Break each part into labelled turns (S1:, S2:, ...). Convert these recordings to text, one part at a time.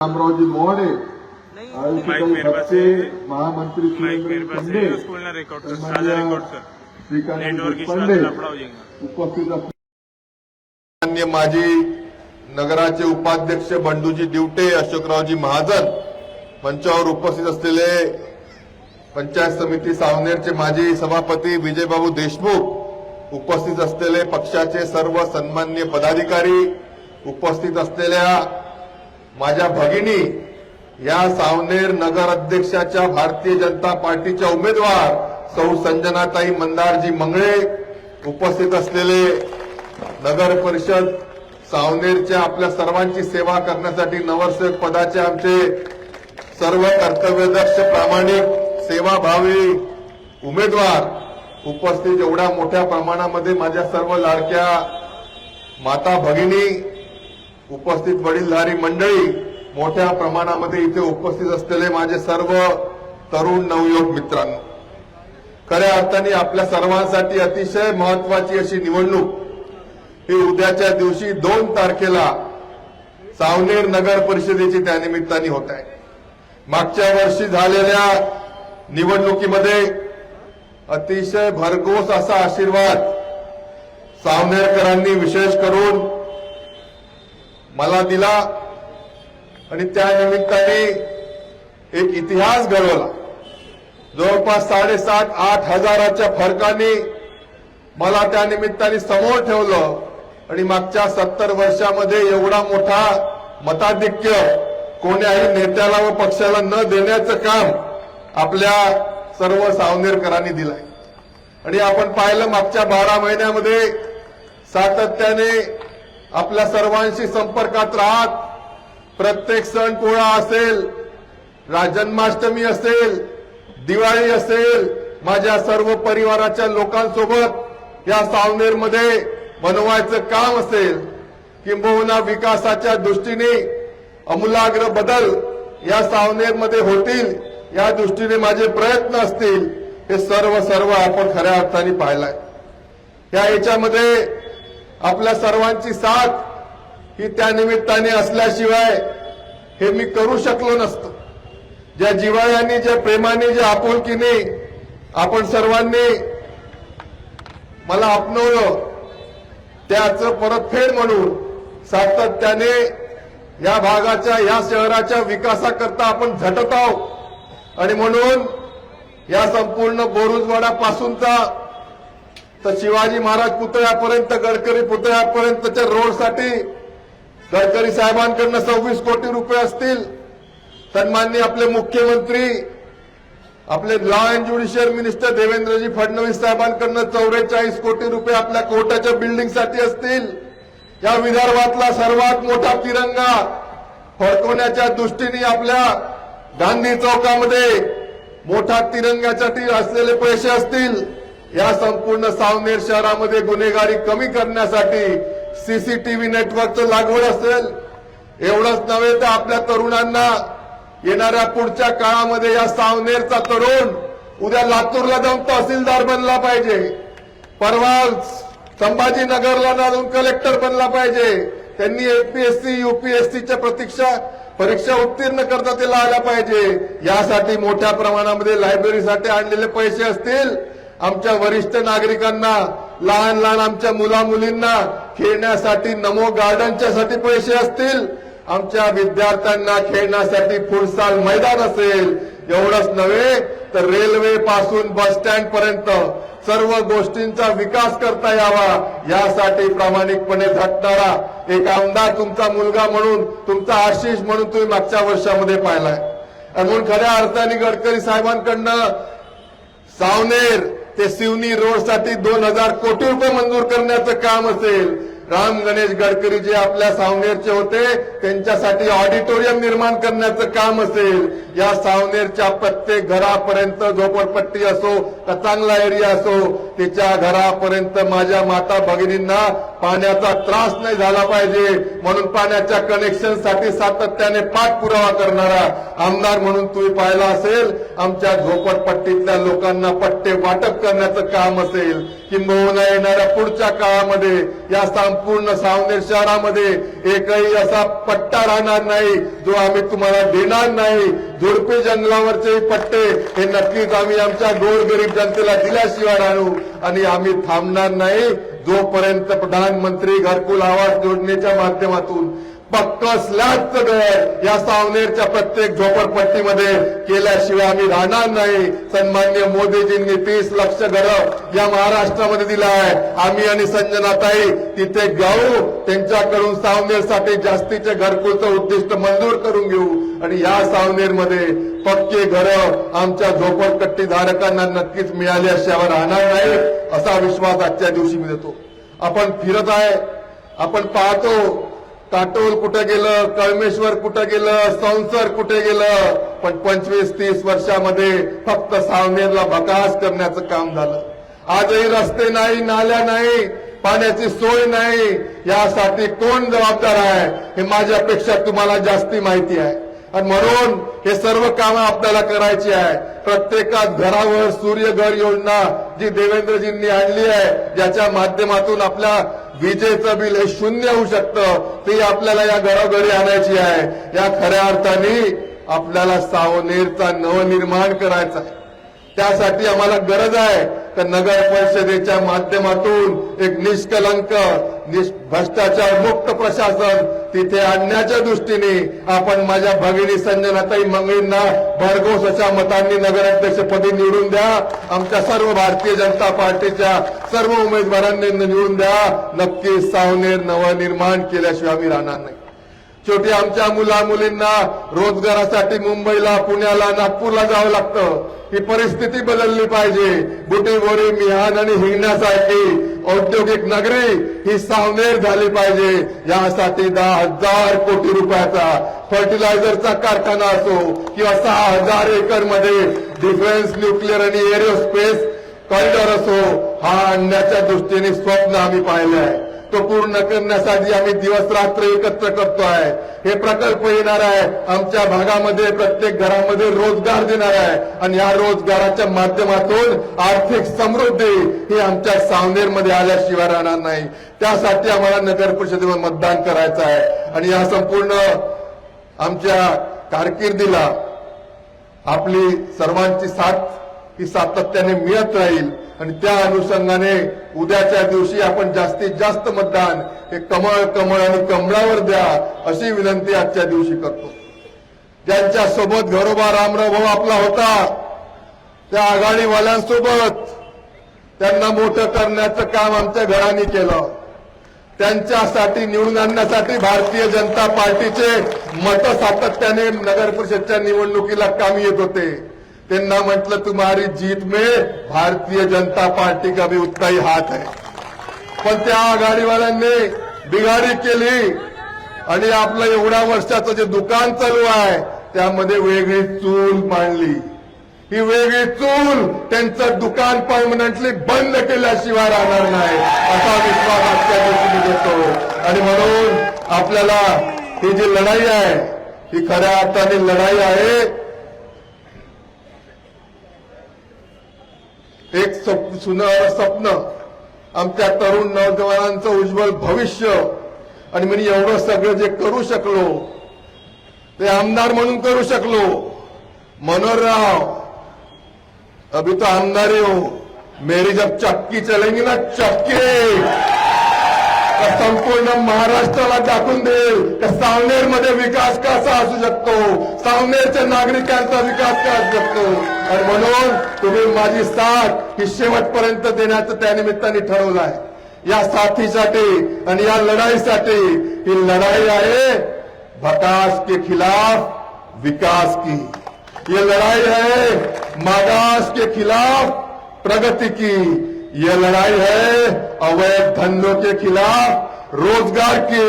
S1: रामरावजी मोहने आयुष्यकारी पक्षे महामंत्री सुरेंद्र शिंदे श्रीकांत देशपांडे उपस्थित
S2: माननीय माजी नगराचे उपाध्यक्ष बंडूजी दिवटे, अशोकरावजी महाजन, मंचावर उपस्थित असलेले पंचायत समिती सावनेरचे माजी सभापती विजयबाबू देशमुख, उपस्थित असलेले पक्षाचे सर्व सन्माननीय पदाधिकारी, उपस्थित असलेल्या माझ्या भगिनी, या सावनेर नगर अध्यक्षाच्या भारतीय जनता पार्टीच्या उमेदवार सौ संजनाताई मंदारजी मंगळे, उपस्थित असलेले नगर परिषद सावनेरच्या आपल्या सर्वांची सेवा करण्यासाठी नगरसेवक पदाचे आमचे सर्व कर्तव्यदक्ष प्रामाणिक सेवाभावी उमेदवार, उपस्थित एवढ्या मोठ्या प्रमाणामध्ये माझ्या सर्व लाडक्या माता भगिनी, उपस्थित वडीलधारी मंडळी, मोठ्या प्रमाणामध्ये इथे उपस्थित असलेले माझे सर्व तरुण नवयुवक मित्रांनो, खऱ्या अर्थाने आपल्या सर्वांसाठी अतिशय महत्वाची अशी निवडणूक ही उद्याच्या दिवशी 2 तारखेला सावनेर नगर परिषदेची त्यानिमित्ताने होत आहे. मागच्या वर्षी झालेल्या निवडणुकीमध्ये अतिशय भरघोस असा आशीर्वाद सावनेरकरांनी विशेष करून मला दिला आणि त्या निमित्ताने एक इतिहास घडवला. जवळपास 7,500-8 हजाराच्या फरकाने मला त्या निमित्ताने समोर ठेवलं आणि मागच्या 70 वर्षामध्ये एवढा मोठा मताधिक्य कोण्याही नेत्याला व पक्षाला न देण्याचं काम आपल्या सर्व सावनेरकरांनी दिलंय. आणि आपण पाहिलं मागच्या 12 महिन्यामध्ये सातत्याने आपल्या सर्वांशी संपर्कात राहत, प्रत्येक सण पोळा असेल, जन्माष्टमी असेल, दिवाळी असेल, माझ्या सर्व परिवाराच्या लोकांसोबत या सावनेरमध्ये बनवायचं काम असेल, किंबहुना विकासाच्या दृष्टीने अमूलाग्र बदल या सावनेरमध्ये होतील या दृष्टीने माझे प्रयत्न असतील, हे सर्व आपण खऱ्या अर्थाने पाहिलाय. याच्यामध्ये आपल्या सर्वांची साथ ही त्या निमित्ताने असल्याशिवाय हे मी करू शकलो नसतो. ज्या जिव्हाळ्याने, ज्या प्रेमाने, ज्या आपुलकीने आपण सर्वांनी मला आपणवलं, त्याचं परतफेड म्हणून सातत्याने या भागाच्या, या शहराच्या विकासाकरता आपण झटत आहोत. आणि म्हणून या संपूर्ण बोरुजवाडा पासूनचा तर शिवाजी महाराज पुतळ्यापर्यंत, गडकरी पुतळ्यापर्यंतच्या रोडसाठी गडकरी साहेबांकडून 26 कोटी रुपये असतील. सन्माननीय आपले मुख्यमंत्री, आपले लॉ अँड ज्युडिशियल मिनिस्टर देवेंद्रजी फडणवीस साहेबांकडून 44 कोटी रुपये आपल्या कोर्टाच्या बिल्डिंगसाठी असतील. या विदर्भातला सर्वात मोठा तिरंगा फडकवण्याच्या दृष्टीने आपल्या गांधी चौकामध्ये मोठा तिरंग्यासाठी असलेले पैसे असतील. या संपूर्ण सावनेर शहरामध्ये गुन्हेगारी कमी करण्यासाठी सीसीटीव्ही नेटवर्कचं लागवड असेल. एवढंच नव्हे तर आपल्या तरुणांना येणाऱ्या पुढच्या काळामध्ये या सावनेरचा तरुण उद्या लातूरला जाऊन तहसीलदार बनला पाहिजे, परवा संभाजीनगरला जाऊन कलेक्टर बनला पाहिजे, त्यांनी एपीएससी यूपीएससीच्या परीक्षा उत्तीर्ण करता त्याला आल्या पाहिजे. यासाठी मोठ्या प्रमाणामध्ये लायब्ररीसाठी आणलेले पैसे असतील. आमच्या वरिष्ठ नागरिकांना, लहान लहान आमच्या मुला मुलींना खेळण्यासाठी नमो गार्डनच्यासाठी पैसे असतील. आमच्या विद्यार्थ्यांना खेळण्यासाठी फुटसाल मैदान असेल. एवढंच नव्हे तर रेल्वे पासून बस स्टँड पर्यंत सर्व गोष्टींचा विकास करता यावा, यासाठी प्रामाणिकपणे झटणारा एक आमदार तुमचा मुलगा म्हणून, तुमचा आशिष म्हणून तुम्ही मागच्या वर्षामध्ये पाहिलाय. म्हणून खऱ्या अर्थाने गडकरी साहेबांकडनं सावनेर ते शिवनी रोडसाठी 2000 कोटी रुपये मंजूर करण्याचं काम असेल. राम गणेश गडकरी जे आपल्या सावनेरचे होते त्यांच्यासाठी ऑडिटोरियम निर्माण करण्याचं काम असेल. या सावनेरच्या प्रत्येक घरापर्यंत, झोपडपट्टी असो का चांगला एरिया असो, त्याच्या घरापर्यंत माझ्या माता भगिनींना पाण्याचा त्रास नाही झाला पाहिजे म्हणून पाण्याच्या कनेक्शनसाठी सातत्याने पाठपुरावा करणारा आमदार म्हणून तुम्ही पाहिला असेल. आमच्या झोपडपट्टीतल्या लोकांना पट्टे वाटप करण्याचं काम असेल, किंबहुना येणाऱ्या पुढच्या काळामध्ये या संपूर्ण सावनेर शहरामध्ये एकही असा पट्टा राहणार नाही जो आम्ही तुम्हाला देणार नाही. झुडपी जंगलावरचे पट्टे हे नक्कीच आम्ही आमच्या गोरगरीब जनतेला दिल्याशिवाय राहू आणि आम्ही थांबणार नाही जोपर्यंत प्रधानमंत्री घरकुल आवास योजनेच्या माध्यमातून पक्क स्लॅबचं घर या सावनेरच्या प्रत्येक झोपडपट्टीमध्ये केल्याशिवाय आम्ही राहणार नाही. सन्माननीय मोदीजींनी 30 लाख घरं या महाराष्ट्रामध्ये दिलं आहे. आम्ही आणि संजनाताई तिथे जाऊ, त्यांच्याकडून सावनेरसाठी जास्तीचे घरकुलचं उद्दिष्ट मंजूर करून घेऊ आणि या सावनेरमध्ये पक्के घरं आमच्या झोपडपट्टी धारकांना नक्कीच मिळाल्याशिवाय राहणार नाही असा विश्वास आजच्या दिवशी मी देतो. आपण फिरत आहे, आपण पाहतो काटोल कुठं गेलं, कळमेश्वर कुठं गेलं, संसर कुठे गेलं, पण 25-30 वर्षामध्ये फक्त सावनेरला भकास करण्याचं काम झालं. आजही रस्ते नाही, नाल्या नाही, पाण्याची सोय नाही. यासाठी कोण जबाबदार आहे हे माझ्यापेक्षा तुम्हाला जास्ती माहिती आहे आणि म्हणून हे सर्व कामं आपल्याला करायची आहे. प्रत्येकात घरावर सूर्यघर योजना जी देवेंद्रजींनी आणली आहे, ज्याच्या माध्यमातून आपल्या विजेचं बिल हे शून्य होऊ शकतं, ती आपल्याला या घरोघरी आणायची आहे. या खऱ्या अर्थाने आपल्याला सावनेरचा नवनिर्माण करायचा आहे. त्यासाठी आम्हाला गरज आहे तर नगर परिषदेच्या माध्यमातून एक निष्कलंक भ्रष्टाचार मुक्त प्रशासन तिथे आणण्याच्या दृष्टीने आपण माझ्या भगिनी संजनाताई मंगळींना भरघोस अशा मतांनी नगराध्यक्षपदी निवडून द्या. आमच्या सर्व भारतीय जनता पार्टीच्या सर्व उमेदवारांनी निवडून द्या. नक्कीच सावनेर नवनिर्माण केल्याशिवाय आम्ही राहणार नाही. शेवटी आमच्या मुला मुलींना रोजगारासाठी मुंबईला, पुण्याला, नागपूरला जावं लागतं. ही परिस्थिती बदलली पाहिजे. बुटीबोरी, मिहान आणि हिंगण्यासारखी औद्योगिक नगरी ही सावनेर झाली पाहिजे. यासाठी 10,000 कोटी रुपयाचा फर्टिलायझरचा कारखाना असो किंवा 6,000 एकरमध्ये डिफेन्स, न्यूक्लिअर आणि एरोस्पेस कॉरिडॉर असो, हा आणण्याच्या दृष्टीने स्वप्न आम्ही पाहिलं आहे. तो पूर्ण करण्यासाठी आम्ही दिवस रात्र एकत्र करतोय. हे प्रकल्प येणार आहे, आमच्या भागामध्ये प्रत्येक घरामध्ये रोजगार देणार आहे आणि या रोजगाराच्या माध्यमातून आर्थिक समृद्धी ही आमच्या सावनेरमध्ये आल्याशिवाय राहणार नाही. त्यासाठी आम्हाला नगर परिषदेवर मतदान करायचं आहे आणि या संपूर्ण आमच्या कारकिर्दीला आपली सर्वांची साथ ही सातत्याने मिळत राहील आणि त्या अनुषंगाने उद्याच्या दिवशी आपण जास्तीत जास्त मतदान हे कमळ कमळ आणि कमळावर द्या अशी विनंती आजच्या दिवशी करतो. ज्यांच्या सोबत घरोबा रामराव भाऊ आपला होता त्या आघाडीवाल्यांसोबत त्यांना मोठं करण्याचं काम आमच्या घराने केलं. त्यांच्यासाठी निवडून आणण्यासाठी भारतीय जनता पार्टीचे मत सातत्याने नगर परिषदच्या निवडणुकीला कामी येत होते. त्यांना म्हटलं तुम्हारी जीत में भारतीय जनता पार्टी का भी उतना ही हाथ है. पण त्या आघाडीवाल्यांनी बिघाडी केली आणि आपलं एवढ्या वर्षाचं जे दुकान चालू आहे त्यामध्ये वेगळी चूल मांडली. ही वेगळी चूल त्यांचं दुकान परमनंटली बंद केल्याशिवाय राहणार नाही असा विश्वास आजच्या दिवशी मी देतो. आणि म्हणून आपल्याला ही जी लढाई आहे ही खऱ्या अर्थाने लढाई आहे. एक सुंदर स्वप्न आमच्या तरुण नौजवानांचं उज्ज्वल भविष्य आणि मी एवढं सगळं जे करू शकलो ते आमदार म्हणून करू शकलो. मनोहर राव अभी तो आमदार ही हो, मेरी जब चक्की चलेंगी ना चक्की संपूर्ण महाराष्ट्राला दाखवून देईल की सावनेरमध्ये विकास कसा असू शकतो, सावनेरच्या नागरिकांचा विकास कसा असू शकतो. आणि म्हणून तुम्ही माझी साथ ही शेवटपर्यंत देण्याचं त्यानिमित्ताने ठरवलं आहे. या साथीसाठी आणि या लढाईसाठी ही लढाई आहे भकास के खिलाफ विकास की. ये लड़ाई है मागास के खिलाफ प्रगति की. ये लड़ाई है अवैध धंधों के खिलाफ रोजगार की.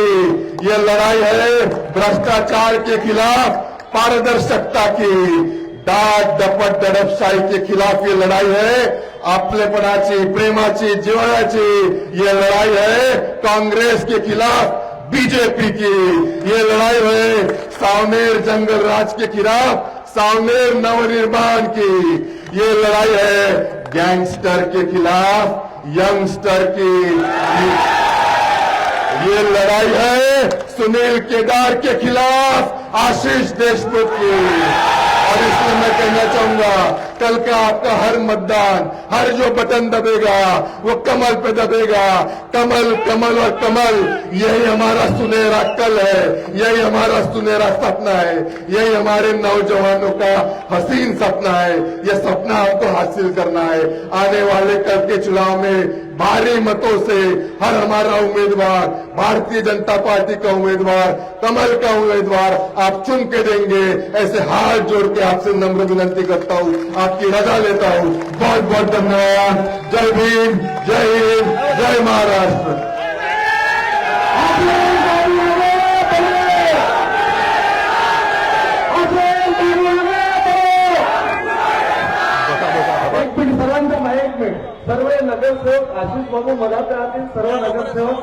S2: ये लड़ाई है भ्रष्टाचार के खिलाफ पारदर्शिता की. डाट डपट दडपशाही के खिलाफ ये लड़ाई है, आपलेपणाची, प्रेमाची, जिव्हाळ्याची ये लड़ाई है कांग्रेस के खिलाफ बीजेपी की। ये लड़ाई है सावनेर जंगल राज के खिलाफ सावनेर नवनिर्माण की। ये लड़ाई है गैंगस्टर के खिलाफ यंगस्टर की। ये लड़ाई है सुनील केदार के खिलाफ आशीष देशमुख की। और इसलिए मैं कहना चाहूंगा, कल का आपका हर मतदान, हर जो बटन दबेगा वो कमल पे दबेगा। कमल, कमल और कमल, यही हमारा सुनहरा कल है, यही हमारा सुनहरा सपना है, यही हमारे नौजवानों का हसीन सपना है। यह सपना हमको हासिल करना है। आने वाले कल के चुनाव में भारी मतों से हर हमारा उम्मीदवार, भारतीय जनता पार्टी का उम्मीदवार, कमल का उम्मीदवार आप चुन के देंगे। ऐसे हाथ जोड़ के आपसे नम्र विनती करता हूं, आपकी रजा लेता हूं। बहुत बहुत धन्यवाद। जय भीम, जय हिंद, जय महाराष्ट्र।
S3: सर्वांचा एक मिनिट, सर्व नगरसेवक आशिष बाबू मला राहतील, सर्व नगरसेवक